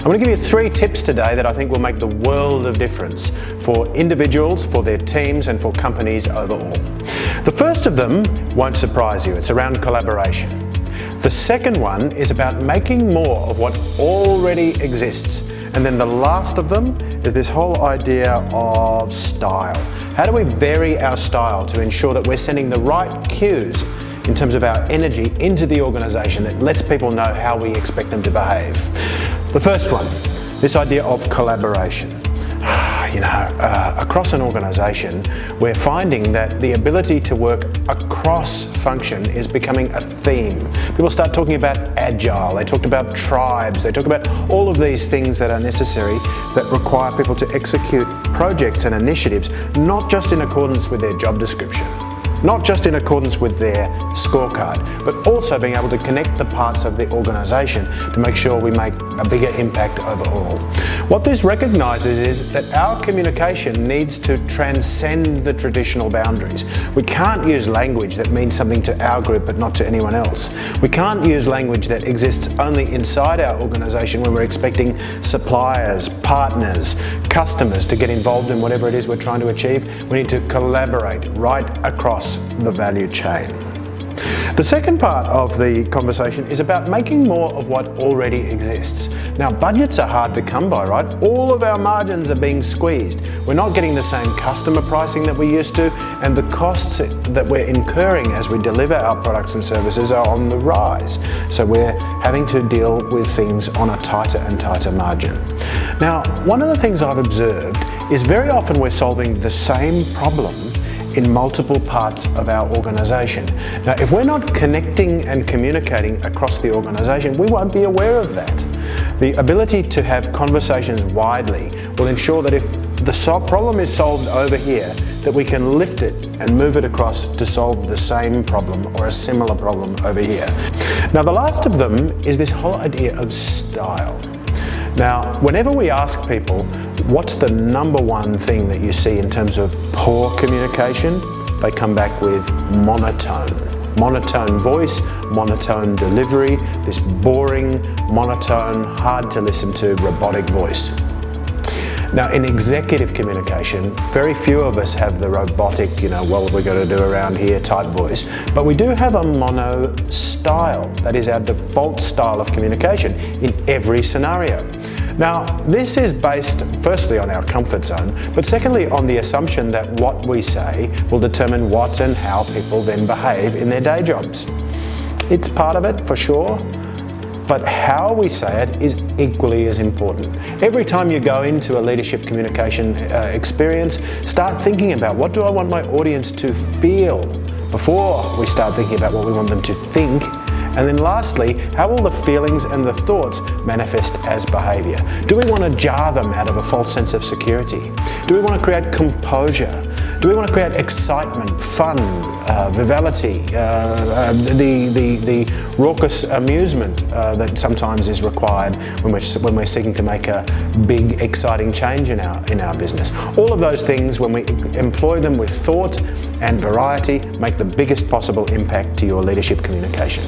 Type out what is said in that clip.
I'm going to give you 3 tips today that I think will make the world of difference for individuals, for their teams, and for companies overall. The first of them won't surprise you. It's around collaboration. The second one is about making more of what already exists. And then the last of them is this whole idea of style. How do we vary our style to ensure that we're sending the right cues in terms of our energy into the organization that lets people know how we expect them to behave? The first one, this idea of collaboration. Across an organization, we're finding that the ability to work across function is becoming a theme. People start talking about agile, they talk about tribes, they talk about all of these things that are necessary that require people to execute projects and initiatives, not just in accordance with their job description, not just in accordance with their scorecard, but also being able to connect the parts of the organization to make sure we make a bigger impact overall. What this recognizes is that our communication needs to transcend the traditional boundaries. We can't use language that means something to our group but not to anyone else. We can't use language that exists only inside our organization when we're expecting suppliers, partners, customers to get involved in whatever it is we're trying to achieve. We need to collaborate right across the value chain. The second part of the conversation is about making more of what already exists. Now, budgets are hard to come by, right? All of our margins are being squeezed. We're not getting the same customer pricing that we used to, and the costs that we're incurring as we deliver our products and services are on the rise. So we're having to deal with things on a tighter and tighter margin. Now, one of the things I've observed is very often we're solving the same problem in multiple parts of our organization. Now, if we're not connecting and communicating across the organization, we won't be aware of that. The ability to have conversations widely will ensure that if the problem is solved over here, that we can lift it and move it across to solve the same problem or a similar problem over here. Now, the last of them is this whole idea of style. Now, whenever we ask people, what's the number one thing that you see in terms of poor communication? They come back with monotone. Monotone voice, monotone delivery, this boring, monotone, hard to listen to, robotic voice. Now, in executive communication, very few of us have the robotic, what we're going to do around here type voice, but we do have a mono style. That is our default style of communication in every scenario. Now, this is based firstly on our comfort zone, but secondly on the assumption that what we say will determine what and how people then behave in their day jobs. It's part of it for sure, but how we say it is equally as important. Every time you go into a leadership communication experience, start thinking about what do I want my audience to feel before we start thinking about what we want them to think. And then lastly, how will the feelings and the thoughts manifest as behaviour? Do we want to jar them out of a false sense of security? Do we want to create composure? Do we want to create excitement, fun, vitality, the raucous amusement that sometimes is required when we're seeking to make a big, exciting change in our business? All of those things, when we employ them with thought and variety, make the biggest possible impact to your leadership communication.